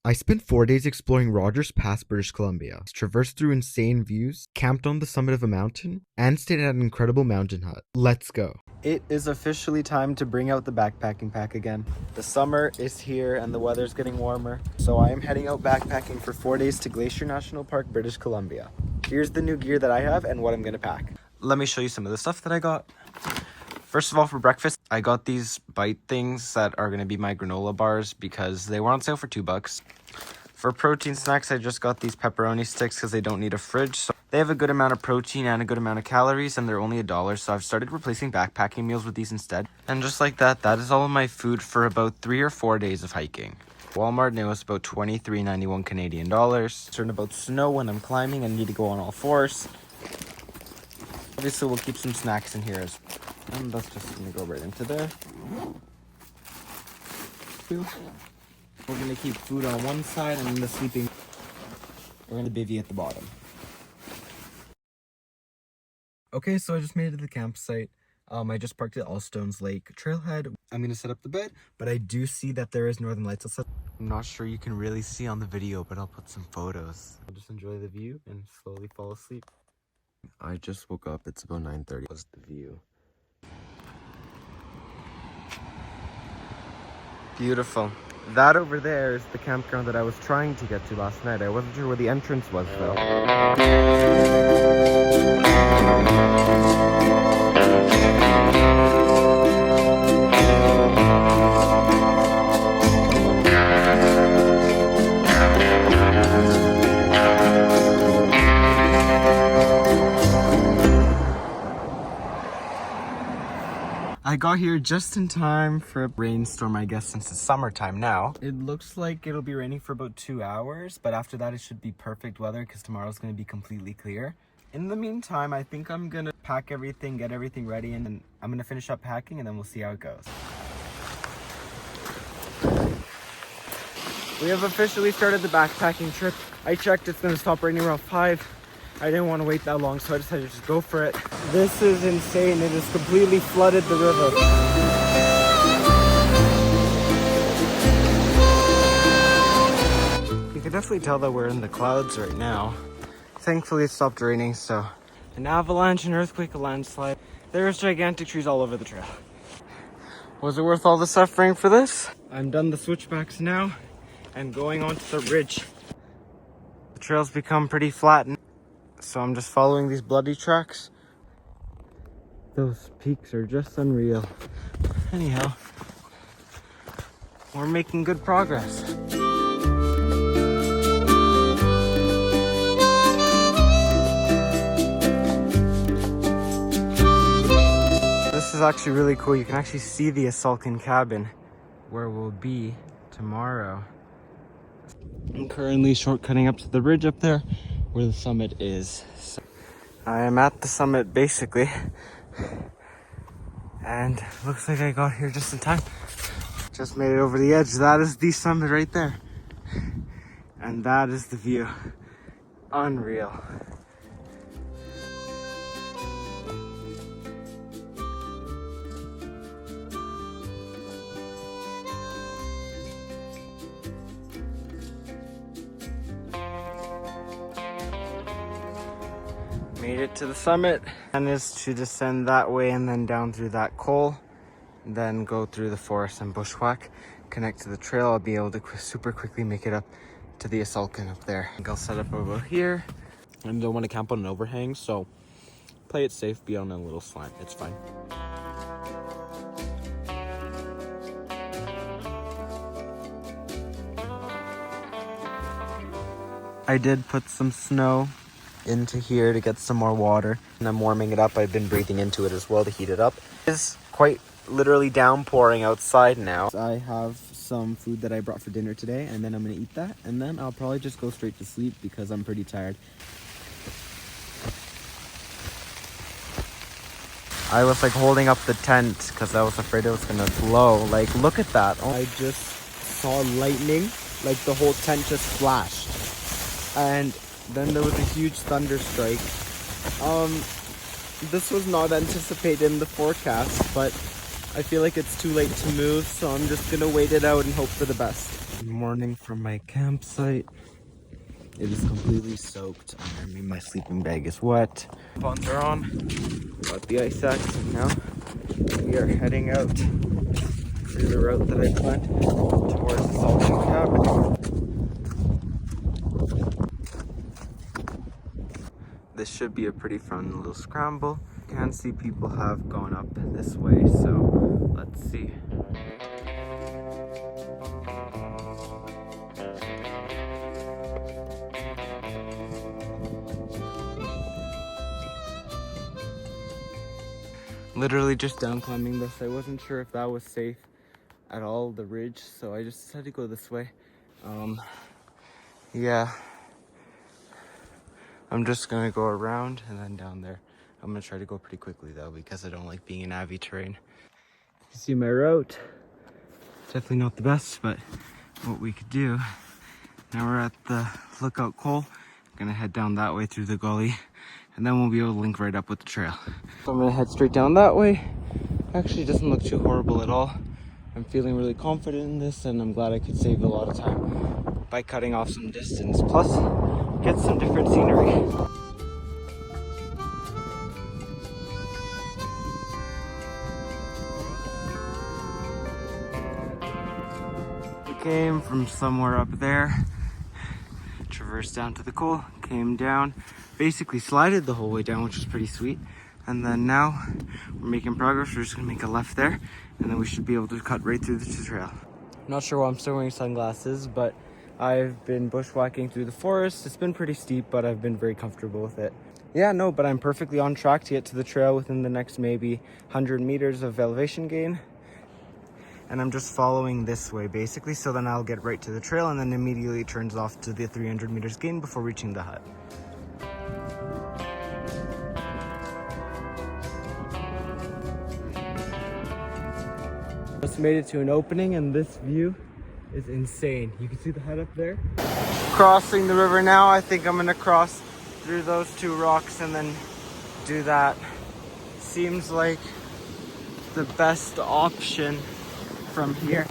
I spent 4 days exploring Rogers Pass, British Columbia, traversed through insane views, camped on the summit of a mountain, and stayed at an incredible mountain hut. Let's go. It is officially time to bring out the backpacking pack again. The summer is here and the weather's getting warmer, so I am heading out backpacking for 4 days to Glacier National Park, British Columbia. Here's the new gear that I have and what I'm gonna pack. Let me show you some of the stuff that I got. First of all, for breakfast, I got these bite things that are going to be my granola bars because they were on sale for $2. For protein snacks, I just got these pepperoni sticks because they don't need a fridge. So they have a good amount of protein and a good amount of calories, and they're only $1. So I've started replacing backpacking meals with these instead. And just like that, that is all of my food for about 3 or 4 days of hiking. Walmart, and it was about $23.91 Canadian dollars. Concerned about snow when I'm climbing and need to go on all fours. Obviously, we'll keep some snacks in here as well. And that's just going to go right into there. We're going to keep food on one side and then the sleeping. We're going to bivvy at the bottom. Okay, so I just made it to the campsite. I just parked at Allstones Lake Trailhead. I'm going to set up the bed, but I do see that there is northern lights outside. I'm not sure you can really see on the video, but I'll put some photos. I'll just enjoy the view and slowly fall asleep. I just woke up. It's about 9:30. What's the view? Beautiful. That over there is the campground that I was trying to get to last night. I wasn't sure where the entrance was though. I got here just in time for a rainstorm, I guess, since it's summertime now. It looks like it'll be raining for about 2 hours, but after that it should be perfect weather because tomorrow's going to be completely clear. In the meantime, I think I'm going to pack everything, get everything ready, and then I'm going to finish up packing and then we'll see how it goes. We have officially started the backpacking trip. I checked, it's going to stop raining around 5. I didn't want to wait that long, so I decided to just go for it. This is insane. It has completely flooded the river. You can definitely tell that we're in the clouds right now. Thankfully, it stopped raining, so an avalanche, an earthquake, a landslide. There's gigantic trees all over the trail. Was it worth all the suffering for this? I'm done the switchbacks now and going onto the ridge. The trail's become pretty flat, so I'm just following these bloody tracks. Those peaks are just unreal. Anyhow, we're making good progress. This is actually really cool. You can actually see the Asulkan Cabin where we'll be tomorrow. I'm currently shortcutting up to the ridge up there where the summit is. So I am at the summit basically, and looks like I got here just in time. Just made it over the edge. That is the summit right there, and that is the view. Unreal. Made it to the summit, and is to descend that way and then down through that col, then go through the forest and bushwhack, connect to the trail. I'll be able to super quickly make it up to the Asulkan up there. I think I'll set up over here. I don't want to camp on an overhang, so play it safe, be on a little slant. It's fine. I did put some snow into here to get some more water, and I'm warming it up. I've been breathing into it as well to heat it up. It's quite literally downpouring outside now. I have some food that I brought for dinner today, and then I'm gonna eat that, and then I'll probably just go straight to sleep because I'm pretty tired. I was like holding up the tent because I was afraid it was gonna blow. Like, look at that. Oh, I just saw lightning, like the whole tent just flashed, and then there was a huge thunder strike. This was not anticipated in the forecast, but I feel like it's too late to move, so I'm just gonna wait it out and hope for the best. Good morning from my campsite. It is completely soaked. I mean, my sleeping bag is wet. Phones are on. Got the ice axe, and now we are heading out through the route that I planned towards Asulkan Cabin. This should be a pretty fun little scramble. Can see people have gone up this way, so let's see. Literally just down climbing this. I wasn't sure if that was safe at all, the ridge, so I just decided to go this way. Yeah, I'm just gonna go around and then down there. I'm gonna try to go pretty quickly though, because I don't like being in Avi terrain. You see my route? Definitely not the best, but what we could do. Now we're at the lookout col. Gonna head down that way through the gully, and then we'll be able to link right up with the trail. So I'm gonna head straight down that way. Actually, it doesn't look too horrible at all. I'm feeling really confident in this, and I'm glad I could save a lot of time by cutting off some distance. Plus, get some different scenery. We came from somewhere up there, traversed down to the col, came down, basically slided the whole way down, which was pretty sweet. And then now we're making progress. We're just gonna make a left there, and then we should be able to cut right through the trail. I'm not sure why I'm still wearing sunglasses, but I've been bushwhacking through the forest. It's been pretty steep, but I've been very comfortable with it. Yeah, no, but I'm perfectly on track to get to the trail within the next maybe 100 meters of elevation gain. And I'm just following this way basically, so then I'll get right to the trail, and then immediately it turns off to the 300 meters gain before reaching the hut. Just made it to an opening, and this view is insane. You can see the hut up there. Crossing the river now. I think I'm gonna cross through those two rocks and then do that. Seems like the best option from here.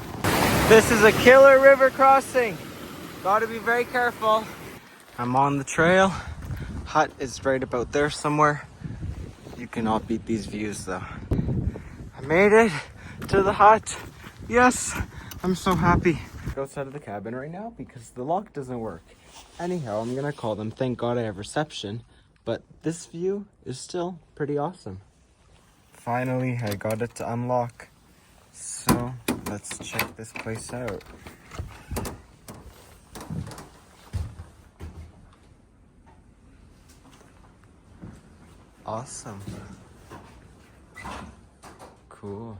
This is a killer river crossing. Gotta be very careful. I'm on the trail. Hut is right about there somewhere. You cannot beat these views though. I made it to the hut. Yes, I'm so happy. Go outside of the cabin right now because the lock doesn't work. Anyhow, I'm gonna call them. Thank God I have reception, but this view is still pretty awesome. Finally, I got it to unlock. So let's check this place out. Awesome. Cool.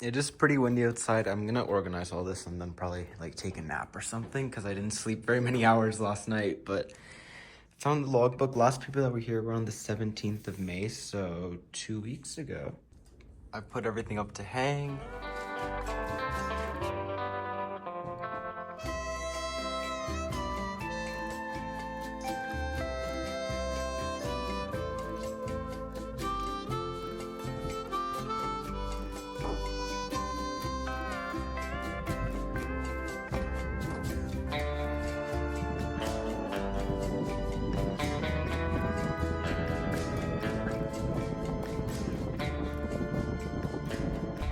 It is pretty windy outside. I'm gonna organize all this and then probably like take a nap or something because I didn't sleep very many hours last night. But found the logbook. Last people that were here were on the 17th of May, so 2 weeks ago. I put everything up to hang.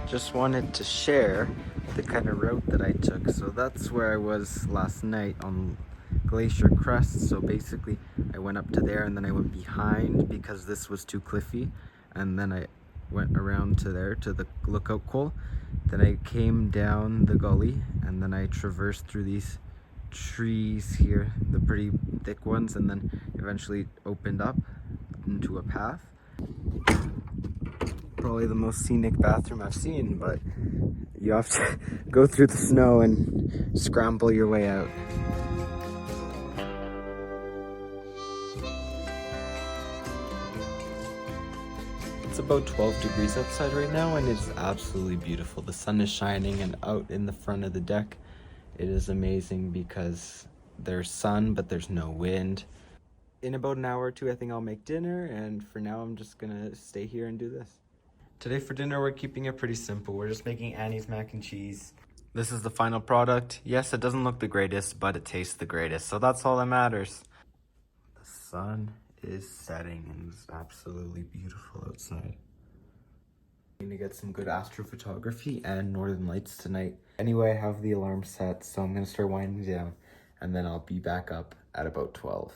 Just wanted to share the kind of route that I took. So that's where I was last night on Glacier Crest. So basically I went up to there and then I went behind because this was too cliffy, and then I went around to there to the lookout col. Then I came down the gully and then I traversed through these trees here, the pretty thick ones, and then eventually opened up into a path. Probably the most scenic bathroom I've seen, but you have to go through the snow and scramble your way out. It's about 12 degrees outside right now, and it's absolutely beautiful. The sun is shining, and out in the front of the deck, it is amazing because there's sun, but there's no wind. In about an hour or two, I think I'll make dinner, and for now, I'm just gonna stay here and do this. Today for dinner, we're keeping it pretty simple. We're just making Annie's mac and cheese. This is the final product. Yes, it doesn't look the greatest, but it tastes the greatest, so that's all that matters. The sun is setting and it's absolutely beautiful outside. I'm gonna get some good astrophotography and northern lights tonight. Anyway, I have the alarm set, so I'm gonna start winding down and then I'll be back up at about 12.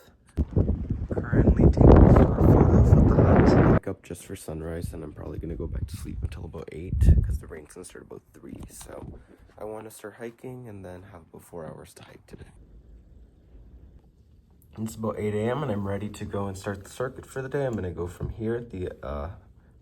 Currently taking photos of the hut. Wake up just for sunrise and I'm probably gonna go back to sleep until about 8 because the rain's gonna start about 3, so I want to start hiking and then have about 4 hours to hike today. It's about 8 a.m. and I'm ready to go and start the circuit for the day. I'm gonna go from here, the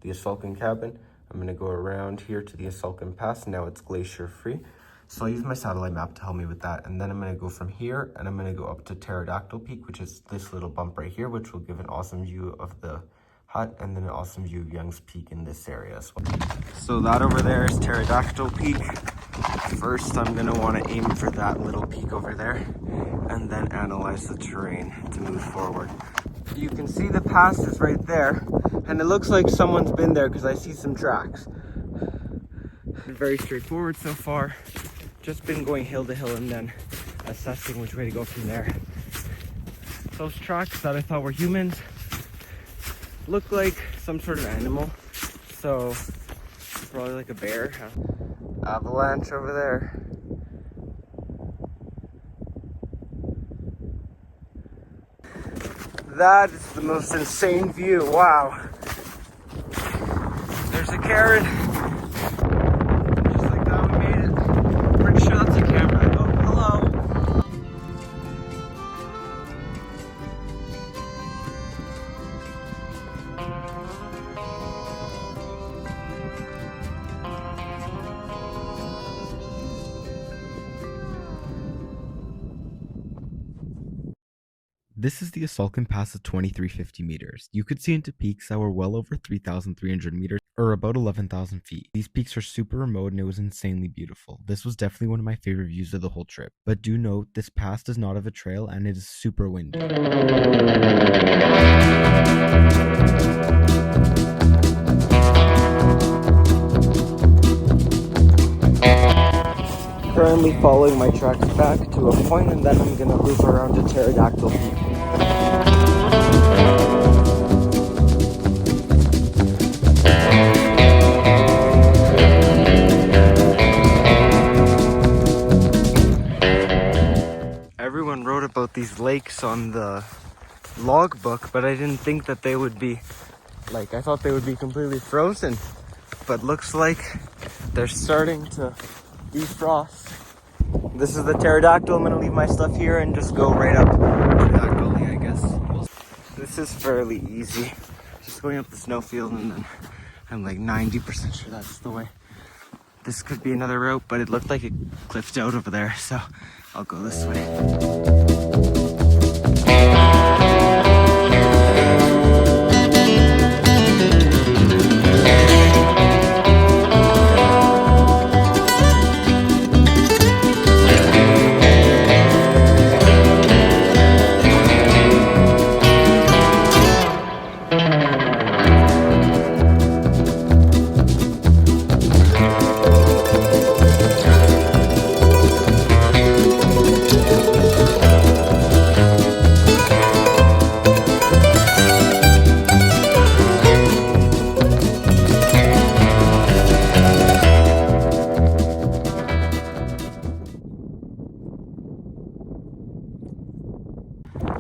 Asulkan Cabin. I'm gonna go around here to the Asulkan Pass. Now it's glacier free. So I'll use my satellite map to help me with that. And then I'm gonna go from here and I'm gonna go up to Pterodactyl Peak, which is this little bump right here, which will give an awesome view of the hut and then an awesome view of Young's Peak in this area as well. So that over there is Pterodactyl Peak. First, I'm gonna wanna aim for that little peak over there and then analyze the terrain to move forward. You can see the pass is right there and it looks like someone's been there because I see some tracks. Very straightforward so far. Just been going hill to hill and then assessing which way to go from there. Those tracks that I thought were humans look like some sort of animal. So probably like a bear. Avalanche over there. That is the most insane view. Wow. There's a carrot. Just like that, we made it. Pretty sure that's a camera. Oh, hello. This is the Asulkan Pass at 2350 meters. You could see into peaks that were well over 3,300 meters, or about 11,000 feet. These peaks are super remote and it was insanely beautiful. This was definitely one of my favorite views of the whole trip. But do note, this pass does not have a trail and it is super windy. Currently following my tracks back to a point and then I'm gonna loop around to Pterodactyl Peak. Everyone wrote about these lakes on the logbook, but I didn't think that they would be, like, I thought they would be completely frozen, but looks like they're starting to defrost. This is the Pterodactyl. I'm gonna leave my stuff here and just go right up that gully, I guess. This is fairly easy. Just going up the snowfield and then I'm like 90% sure that's the way. This could be another route, but it looked like it cliffed out over there, so I'll go this way.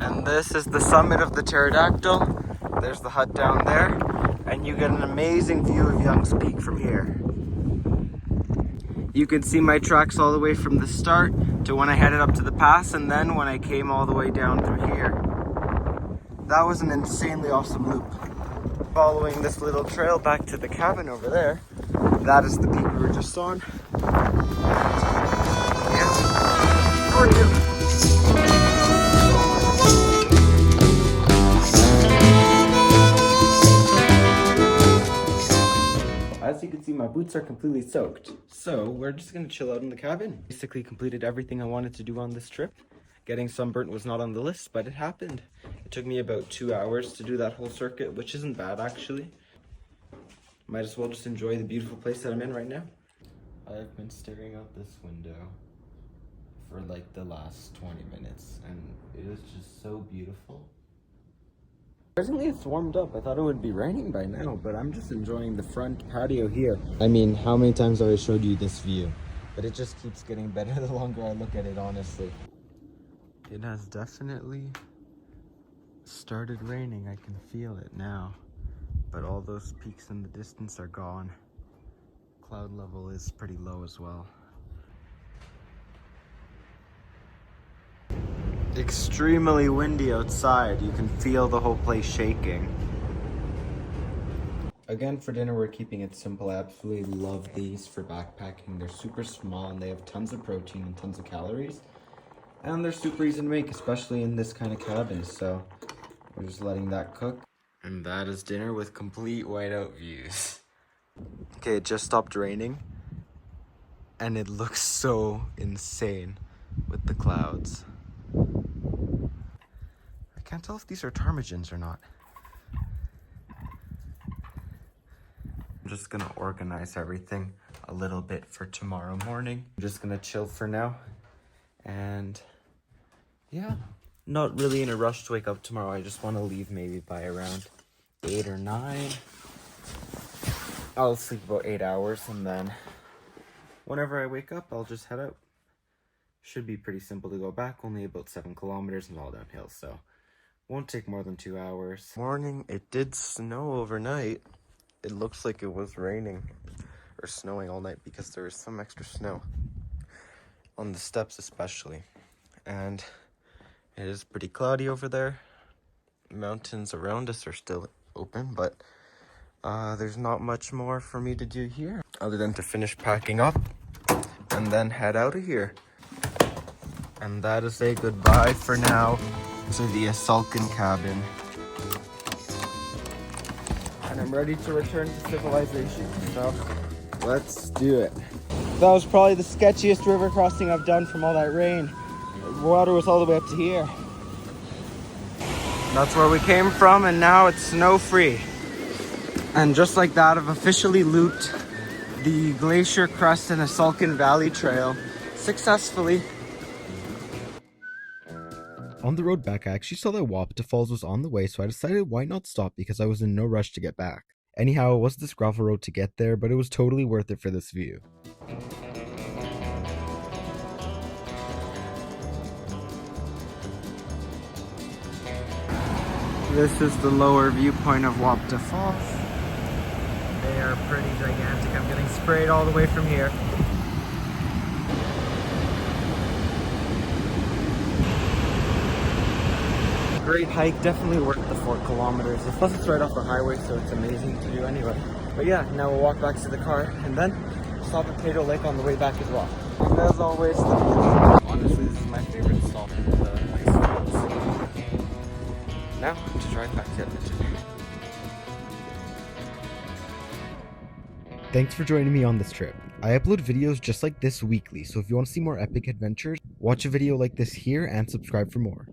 And this is the summit of the Pterodactyl. There's the hut down there, and you get an amazing view of Young's Peak from here. You can see my tracks all the way from the start to when I headed up to the pass, and then when I came all the way down through here. That was an insanely awesome loop. Following this little trail back to the cabin over there, that is the peak we were just on. Yeah. For you. As you can see, my boots are completely soaked. So we're just gonna chill out in the cabin. Basically completed everything I wanted to do on this trip. Getting sunburnt was not on the list, but it happened. It took me about 2 hours to do that whole circuit, which isn't bad actually. Might as well just enjoy the beautiful place that I'm in right now. I've been staring out this window for like the last 20 minutes and it is just so beautiful. Surprisingly, it's warmed up. I thought it would be raining by now, but I'm just enjoying the front patio here. I mean, how many times have I showed you this view? But it just keeps getting better the longer I look at it, honestly. It has definitely started raining. I can feel it now. But all those peaks in the distance are gone. Cloud level is pretty low as well. Extremely windy outside. You can feel the whole place shaking. Again, for dinner, we're keeping it simple. I absolutely love these for backpacking. They're super small and they have tons of protein and tons of calories. And they're super easy to make, especially in this kind of cabin. So we're just letting that cook. And that is dinner with complete whiteout views. Okay, it just stopped raining. And it looks so insane with the clouds. I can't tell if these are ptarmigans or not. I'm just gonna organize everything a little bit for tomorrow morning. I'm just gonna chill for now. And yeah, not really in a rush to wake up tomorrow. I just want to leave maybe by around 8 or 9. I'll sleep about 8 hours and then whenever I wake up, I'll just head out. Should be pretty simple to go back, only about 7 kilometers and all downhill, so won't take more than 2 hours. Morning, it did snow overnight. It looks like it was raining or snowing all night because there was some extra snow on the steps especially. And it is pretty cloudy over there. Mountains around us are still open, but there's not much more for me to do here other than to finish packing up and then head out of here. And that is a goodbye for now to the Asulkan Cabin. And I'm ready to return to civilization, so let's do it. That was probably the sketchiest river crossing I've done from all that rain. The water was all the way up to here. That's where we came from, and now it's snow-free. And just like that, I've officially looped the Glacier Crest and Asulkan Valley Trail successfully. On the road back, I actually saw that Wapta Falls was on the way, so I decided why not stop because I was in no rush to get back. Anyhow, it was this gravel road to get there, but it was totally worth it for this view. This is the lower viewpoint of Wapta Falls. They are pretty gigantic. I'm getting sprayed all the way from here. Great hike, definitely worth the 4 kilometers. Plus it's right off the highway, so it's amazing to do anyway. But yeah, now we'll walk back to the car and then stop at Peyto Lake on the way back as well. And as always, honestly, this is my favorite stop in the ice fields. Now to drive back to Edmonton. Thanks for joining me on this trip. I upload videos just like this weekly, so if you want to see more epic adventures, watch a video like this here and subscribe for more.